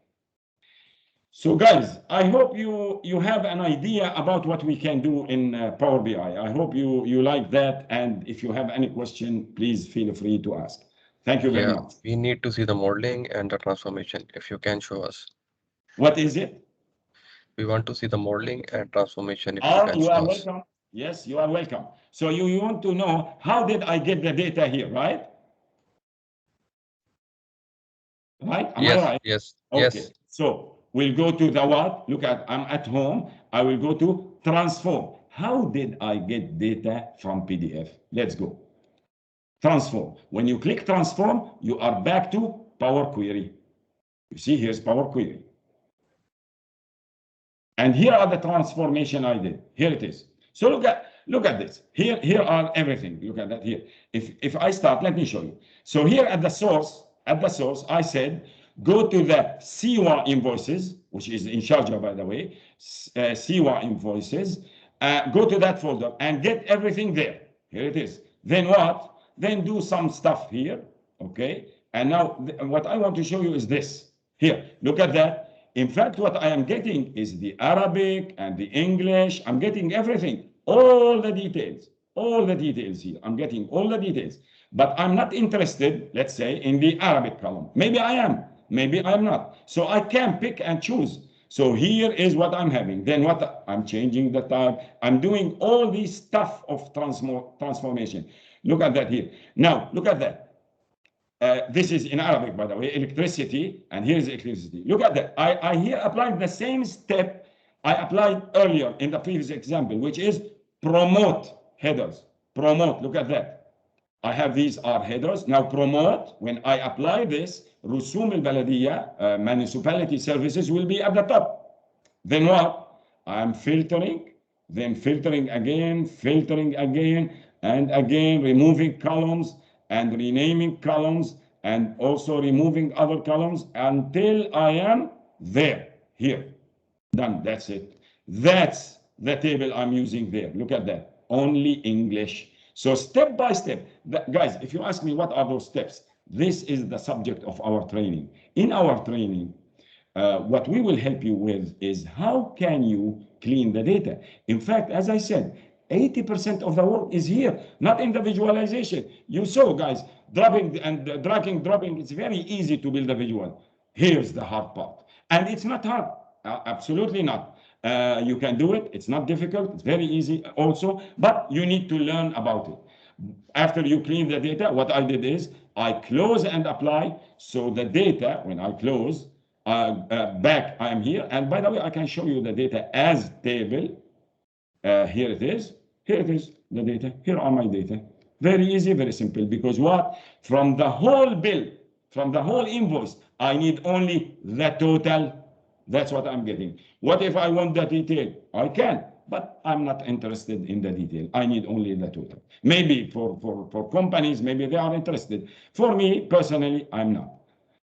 So guys, I hope you have an idea about what we can do in Power BI. I hope you like that, and if you have any question, please feel free to ask. Thank you very much. We need to see the modeling and the transformation, if you can show us. What is it? We want to see the modeling and transformation, if you Oh, can you show are us. welcome. Yes, you are welcome. So you want to know, how did I get the data here, right? Right? Am I right? Yes, Okay. yes. So we'll go to the what? Look at, I'm at home. I will go to transform. How did I get data from PDF? Let's go. Transform. When you click transform, you are back to Power Query. You see, here's Power Query. And here are the transformation I did. Here it is. So look at this. Here are everything. Look at that here. If I start, let me show you. So here at the source, I said, go to the SIWA invoices, which is in Sharjah, by the way, SIWA invoices, go to that folder and get everything there. Here it is. Then what? Then do some stuff here, okay? And now what I want to show you is this. Here, look at that. In fact, what I am getting is the Arabic and the English. I'm getting everything, all the details here. I'm getting all the details. But I'm not interested, let's say, in the Arabic column. Maybe I am, maybe I'm not. So I can pick and choose. So here is what I'm having. Then what I'm changing the type. I'm doing all this stuff of transformation. Look at that here. Now, look at that. This is in Arabic, by the way, electricity, and here's electricity. Look at that. I here applied the same step I applied earlier in the previous example, which is promote headers. Promote, look at that. I have these are headers. Now promote, when I apply this, Rusum al-Baladiyya, municipality services will be at the top. Then what? I'm filtering, then filtering again, and again, removing columns and renaming columns and also removing other columns until I am there, here. Done, that's it. That's the table I'm using there. Look at that, only English. So step by step, guys, if you ask me what are those steps, this is the subject of our training. In our training, what we will help you with is how can you clean the data. In fact, as I said, 80% of the work is here, not in the visualization. You saw, guys, dropping and dragging, dropping. It's very easy to build a visual. Here's the hard part. And it's not hard, absolutely not. You can do it. It's not difficult. It's very easy also, but you need to learn about it. After you clean the data, what I did is I close and apply. So the data, when I close, back, I am here. And by the way, I can show you the data as table. Here it is. Here it is, the data. Here are my data. Very easy, very simple. Because what? From the whole bill, from the whole invoice, I need only the total. That's what I'm getting. What if I want the detail? I can, but I'm not interested in the detail. I need only the total. Maybe for companies, maybe they are interested. For me, personally, I'm not.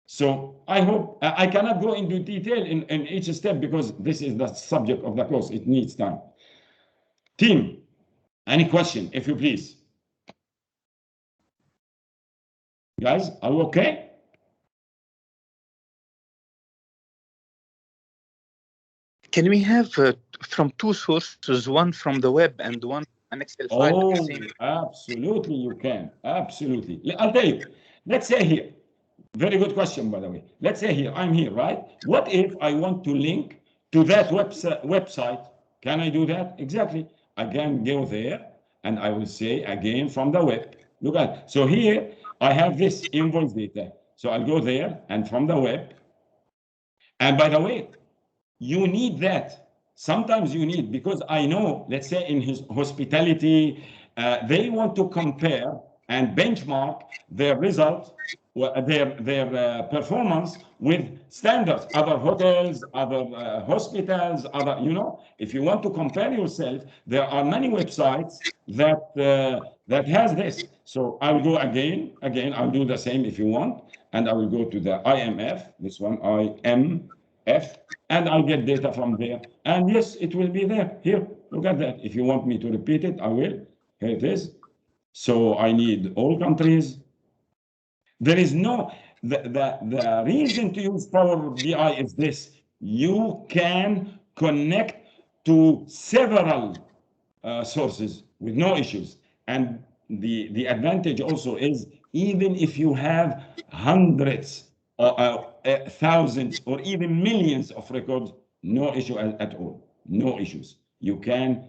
So I hope, I cannot go into detail in each step because this is the subject of the course. It needs time. Team, any question, if you please? Guys, are you okay? Can we have from two sources, one from the web and one an Excel file? Oh, absolutely, you can. Absolutely. I'll tell you. Let's say here. Very good question, by the way. Let's say here, I'm here, right? What if I want to link to that website? Can I do that? Exactly. I can go there and I will say again from the web. Look at, so here I have this invoice data. So I'll go there and from the web. And by the way, you need that. Sometimes you need, because I know, let's say in his hospitality, they want to compare and benchmark their result, their performance with standards, other hotels, other hospitals, other, you know, if you want to compare yourself, there are many websites that that has this. So I'll go again, I'll do the same if you want, and I will go to the IMF, this one, IMF, and I'll get data from there. And yes, it will be there. Here, look at that. If you want me to repeat it, I will. Here it is. So I need all countries. There is no, the reason to use Power BI is this. You can connect to several sources with no issues. And the advantage also is, even if you have hundreds, thousands, or even millions of records, no issue at all, no issues. You can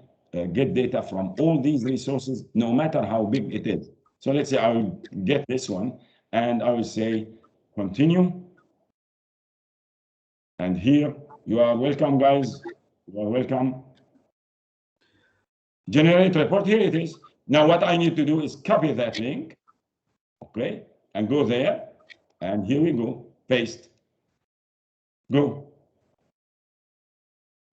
get data from all these resources, no matter how big it is. So let's say I will get this one, and I will say, continue. And here, you are welcome, guys. You are welcome. Generate report, here it is. Now what I need to do is copy that link, okay, and go there, and here we go, paste, go.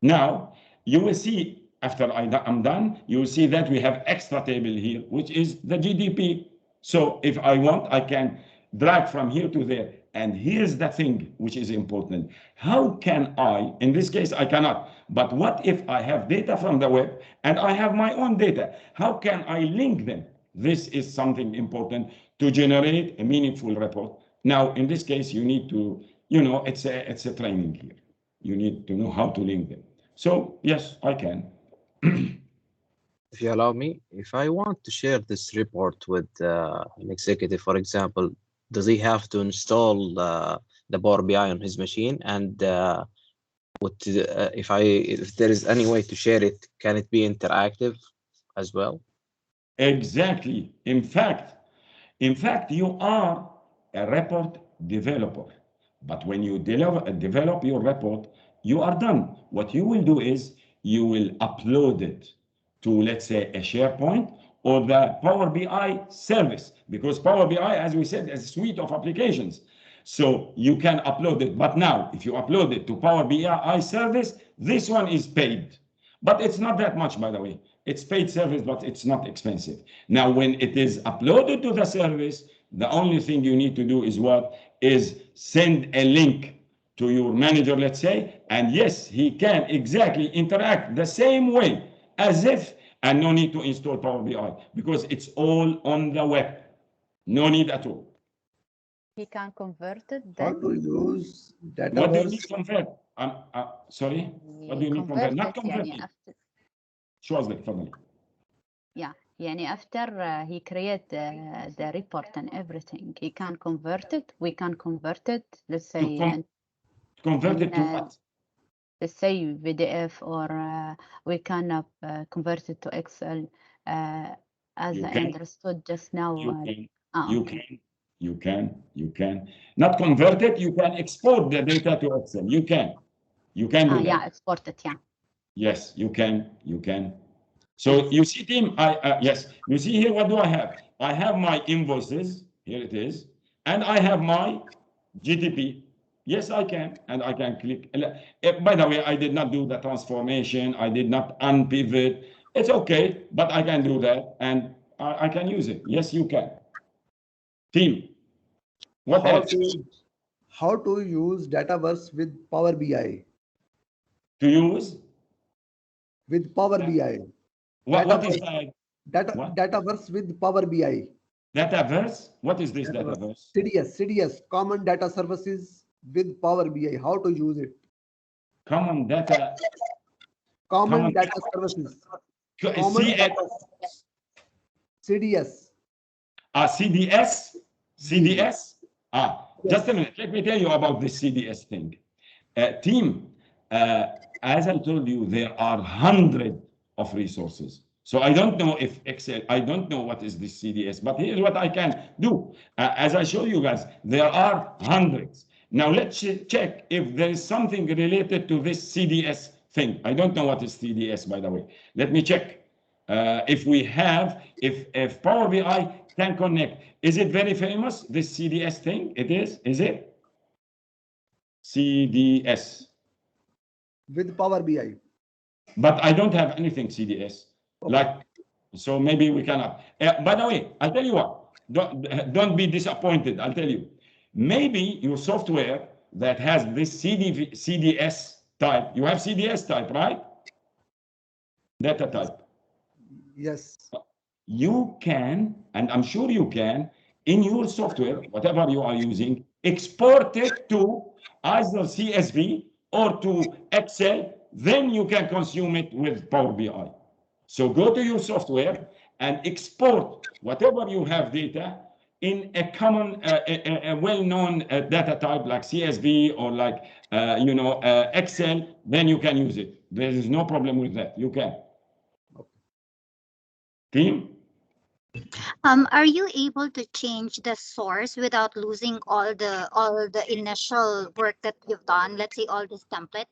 Now, you will see, after I'm done, you will see that we have extra table here, which is the GDP. So if I want, I can drag from here to there. And here's the thing which is important. How can I, in this case, I cannot, but what if I have data from the web and I have my own data? How can I link them? This is something important to generate a meaningful report. Now, in this case, you need to, you know, it's a training here. You need to know how to link them. So yes, I can. If you allow me, if I want to share this report with an executive, for example, does he have to install the Power BI on his machine, and if there is any way to share it, can it be interactive as well? Exactly. In fact, you are a report developer. But when you develop your report, you are done. What you will do is you will upload it to, let's say, a SharePoint or the Power BI service, because Power BI, as we said, is a suite of applications. So you can upload it. But now, if you upload it to Power BI service, this one is paid. But it's not that much, by the way. It's paid service, but it's not expensive. Now, when it is uploaded to the service, the only thing you need to do is what? Is send a link to your manager, let's say, and yes, he can exactly interact the same way as if, and no need to install Power BI because it's all on the web. No need at all. He can convert it How then. to use What do you mean Dataverse? convert? Sorry, what do you mean convert? Not convert. يعني after, شو قصدك؟ تفضلي. yeah, يعني after he create the report and everything, he can convert it. We can convert it. Let's say Convert it to what? let's say PDF, or we can convert it to Excel. As You I can. understood just now. You can. Not convert it, you can export the data to Excel. You can do that. Yeah, export it, yeah. Yes, you can. So you see, team, yes, you see here, what do I have? I have my invoices, here it is, and I have my GTP. Yes, I can, and I can click. By the way, I did not do the transformation. I did not unpivot. It's okay, but I can do that, and I can use it. Yes, you can. Team, what else? How to use Dataverse with Power BI? To use? With Power BI. What is that? Dataverse with Power BI. Dataverse? What is this Dataverse? CDS, Common Data Services with Power BI. How to use it? Common Data Services. CDS. CDS? Just a minute. Let me tell you about this CDS thing. Team, as I told you, there are hundreds of resources. So I don't know if Excel, I don't know what is this CDS, but here's what I can do. As I show you guys, there are hundreds. Now let's check if there is something related to this CDS thing. I don't know what is CDS, by the way. Let me check. If we have, if Power BI can connect, is it very famous, this CDS thing? It is it? CDS. With Power BI. But I don't have anything CDS. Okay. Like, so maybe we cannot. By the way, I'll tell you what, don't be disappointed. I'll tell you, maybe your software that has this CDS type, you have CDS type, right? Data type. Yes. You can, and I'm sure you can, in your software, whatever you are using, export it to either CSV or to Excel, then you can consume it with Power BI. So go to your software and export whatever you have data in a common, a well-known data type like CSV or like, Excel, then you can use it. There is no problem with that. You can. Team? Are you able to change the source without losing all the initial work that you've done? Let's say all this template.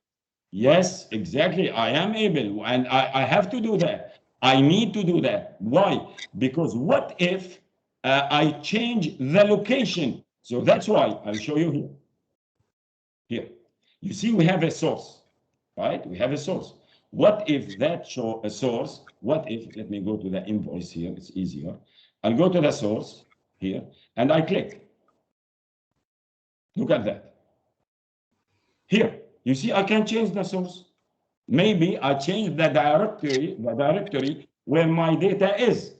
Yes, exactly. I am able, and I have to do that. I need to do that. Why? Because what if I change the location? So that's why I'll show you here. Here, you see, we have a source, right? We have a source. What if that show a source? What if, let me go to the invoice here, it's easier. I'll go to the source here and I click. Look at that. Here, you see, I can change the source. Maybe I change the directory where my data is.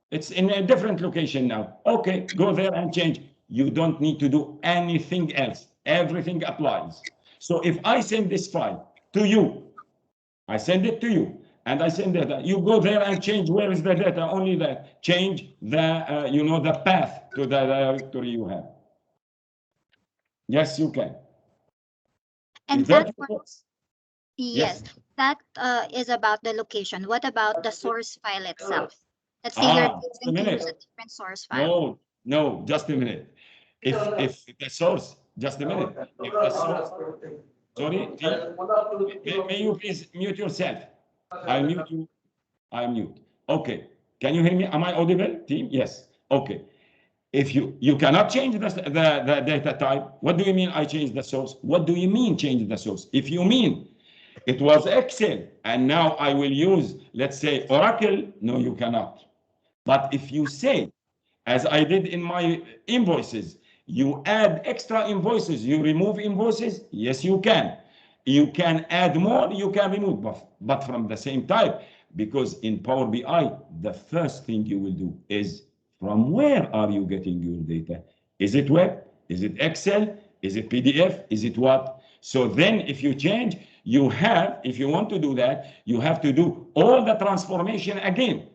It's in a different location now. Okay, go there and change. You don't need to do anything else. Everything applies. So if I send this file to you, I send it to you, and I send data. You go there and change where is the data, only that. Change the, the path to the directory you have. Yes, you can. And Is that that your- works. Yes, that is about the location. What about the source file itself? Let's say you're just a choosing to use minute. a different source file. No, just a minute. If the source, just a minute. If the source, sorry, may you please mute yourself? I'll mute you. I'm mute. Okay. Can you hear me? Am I audible, team? Yes. Okay. If you cannot change the data type, what do you mean I change the source? What do you mean change the source? If you mean it was Excel and now I will use, let's say, Oracle, no, you cannot. But if you say, as I did in my invoices, you add extra invoices, you remove invoices, yes, you can. You can add more, you can remove, but from the same type, because in Power BI, the first thing you will do is from where are you getting your data? Is it web? Is it Excel? Is it PDF? Is it what? So then if you change, you have, if you want to do that, you have to do all the transformation again.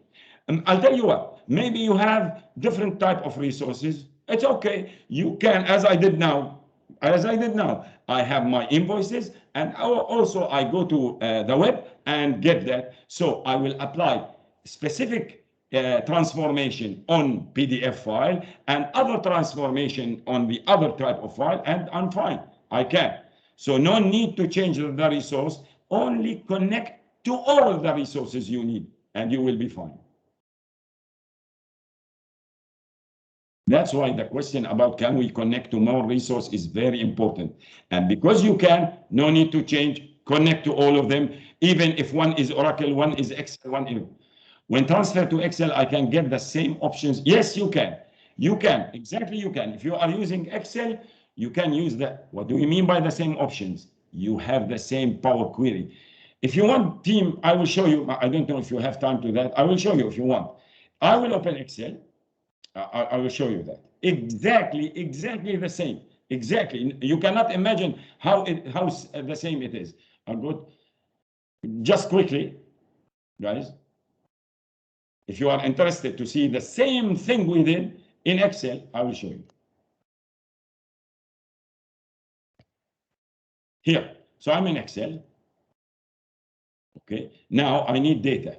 I'll tell you what, maybe you have different type of resources. It's okay. You can, as I did now, I have my invoices and also I go to the web and get that. So I will apply specific transformation on PDF file and other transformation on the other type of file, and I'm fine. I can. So no need to change the resource, only connect to all the resources you need and you will be fine. That's why the question about can we connect to more resource is very important. And because you can, no need to change, connect to all of them, even if one is Oracle, one is Excel, one is... When transfer to Excel, I can get the same options. Yes, you can. You can, exactly you can. If you are using Excel, you can use that. What do we mean by the same options? You have the same Power Query. If you want, team, I will show you. I don't know if you have time to that. I will show you if you want. I will open Excel. I will show you that. Exactly the same. Exactly. You cannot imagine how the same it is. I'll go just quickly, guys. If you are interested to see the same thing we did in Excel, I will show you. Here. So I'm in Excel. Okay. Now I need data.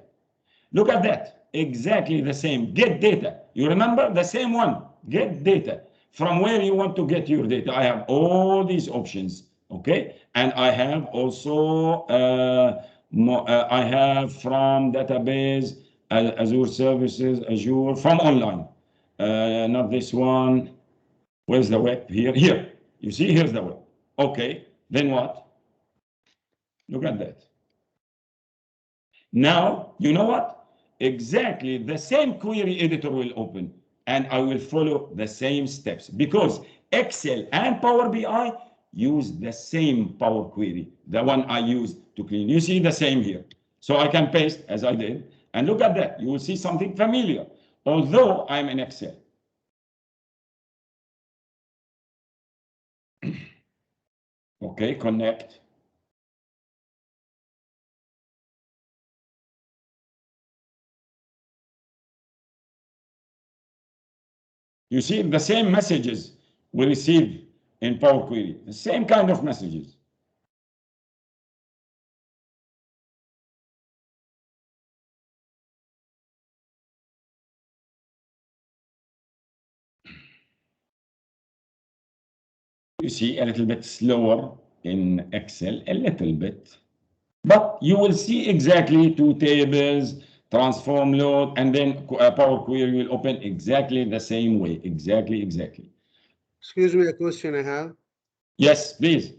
Look at that. Exactly the same. Get data. You remember the same one. Get data. From where you want to get your data. I have all these options. Okay. And I have also, I have from database, Azure services, Azure, from online. Not this one. Where's the web? Here. You see, here's the web. Okay. Then what? Look at that. Now, you know what? Exactly the same query editor will open and I will follow the same steps because Excel and Power BI use the same Power Query, the one I used to clean. You see the same here. So I can paste as I did and look at that. You will see something familiar, although I'm in Excel. Okay, connect. You see the same messages we receive in Power Query, the same kind of messages. You see a little bit slower in Excel, a little bit, but you will see exactly two tables, transform load, and then Power Query will open exactly the same way. Exactly. Excuse me, a question I have. Yes, please.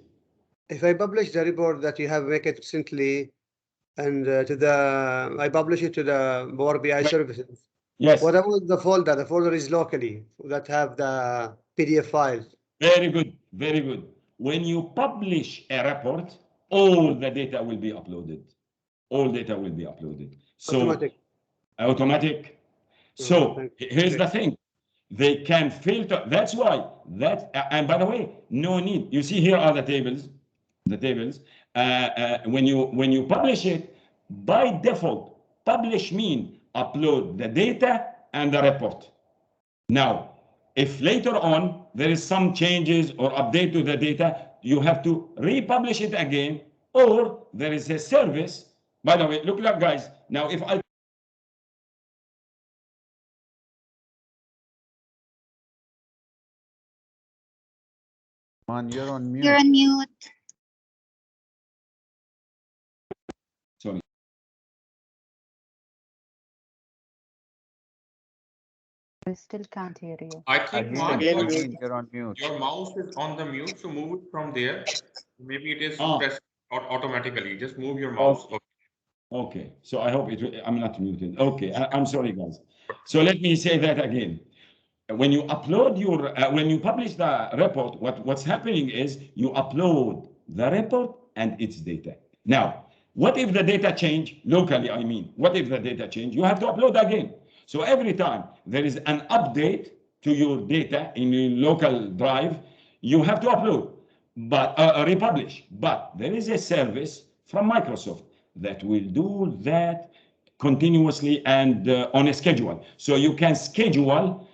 If I publish the report that you have make it recently and I publish it to the Power BI services. Yes. What about the folder? The folder is locally that have the PDF files. Very good. When you publish a report, all the data will be uploaded. So automatic. So here's the thing. They can filter. That's why and by the way, no need. You see here are the tables. When you publish it, by default, publish mean upload the data and the report. Now, If later on there is some changes or update to the data, you have to republish it again, or there is a service. By the way, look up, guys. Now, if I Man, you're on mute. You're on mute. sorry. We still can't hear you. I think Again, you're on mute. your mouse is on the mute, so move it from there. Maybe it is pressed automatically. Just move your mouse. Okay, so I hope I'm not muted. Okay, I'm sorry, guys. So let me say that again. When you upload your, when you publish the report, what's happening is you upload the report and its data. Now, what if the data change locally? I mean, what if the data change? You have to upload again. So every time there is an update to your data in your local drive, you have to upload, but republish. But there is a service from Microsoft that will do that continuously and on a schedule. So you can schedule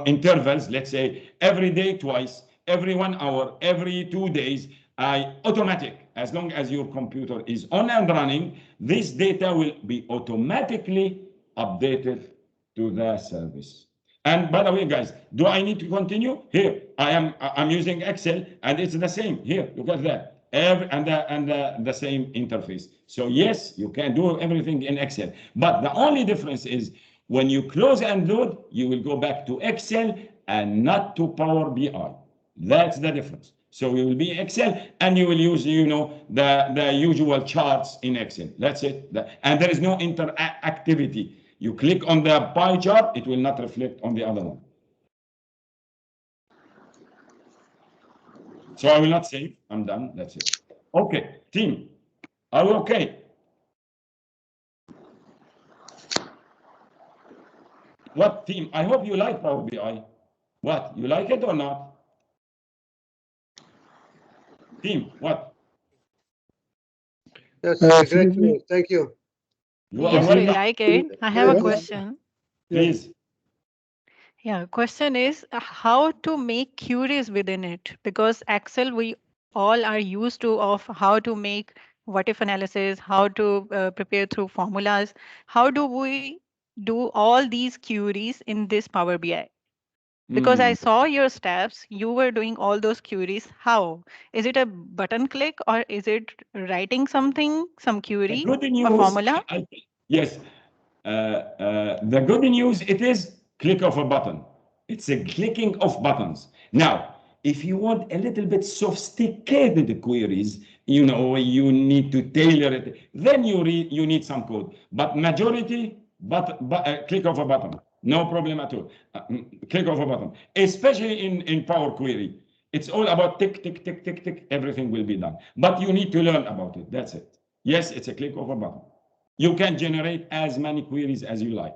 intervals, let's say every day twice, every 1 hour, every 2 days, automatic. As long as your computer is on and running, this data will be automatically updated to the service. And by the way, guys, do I need to continue? Here, I'm using Excel, and it's the same. Here, look at that. The same interface. So yes, you can do everything in Excel. But the only difference is when you close and load, you will go back to Excel and not to Power BI. That's the difference. So you will be Excel, and you will use, you know, the usual charts in Excel. That's it. And there is no interactivity. You click on the pie chart, it will not reflect on the other one. So I will not save. I'm done. That's it. Okay, team. Are we okay? What, team? I hope you like Power BI. What? You like it or not? Team, what? That's great news. Thank you. You are Yes, we welcome. like it. I have a Yes. question. Please. Yeah, question is how to make queries within it, because Excel we all are used to of how to make what if analysis, how to prepare through formulas. How do we do all these queries in this Power BI? Because I saw your steps, you were doing all those queries. How? Is it a button click or is it writing something, some query, a formula? Yes. The good news, it is click of a button. It's a clicking of buttons. Now, if you want a little bit sophisticated queries, you know, you need to tailor it, then you need some code. But majority, click of a button. No problem at all. Click of a button, especially in Power Query. It's all about tick, tick, tick, tick, tick. Everything will be done. But you need to learn about it. That's it. Yes, it's a click of a button. You can generate as many queries as you like.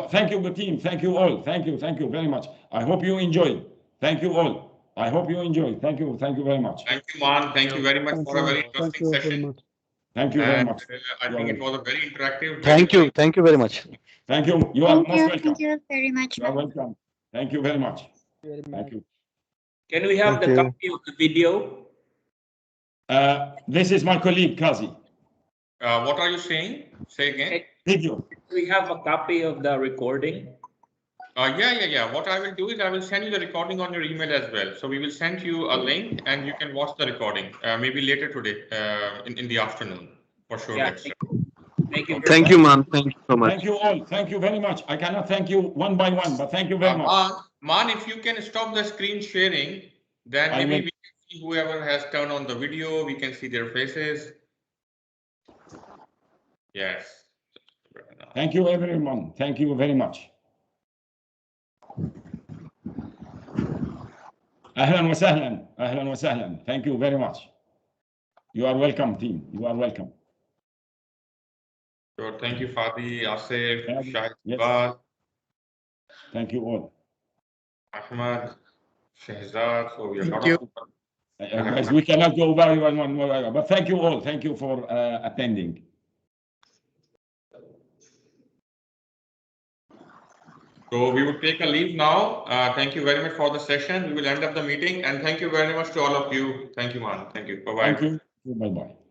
Thank you, team. Thank you all. Thank you very much. I hope you enjoyed. Thank you all. I hope you enjoyed. Thank you very much. Thank you, Man. Thank you very much for a very interesting session. Thank you very much. I think it was a very interactive. Thank you very much. Thank you. You are most welcome. Thank you very much. You are welcome. Thank you very much. Thank you. Can we have the copy of the video? This is my colleague, Kazi. What are you saying? Say again. Video. We have a copy of the recording. Yeah. What I will do is I will send you the recording on your email as well. So we will send you a link and you can watch the recording maybe later today in the afternoon for sure. Yeah, thank you. Thank you, man. Thank you so much. Thank you all. Thank you very much. I cannot thank you one by one, but thank you very much. Man, if you can stop the screen sharing, then maybe we can see whoever has turned on the video, we can see their faces. Yes. Thank you, everyone. Thank you very much. Ahlan wa sahlan. Ahlan wa sahlan. Thank you very much. You are welcome, team. You are welcome. Sure. Thank you, Fadi, Asif, Shahid, yes. Thank you all. Ahmad, Shehzad. So we are Thank you. Guys, we cannot go by one more, but thank you all. Thank you for attending. So we would take a leave now. Thank you very much for the session. We will end up the meeting and thank you very much to all of you. Thank you, man. Thank you. Bye-bye. Thank you. Bye-bye.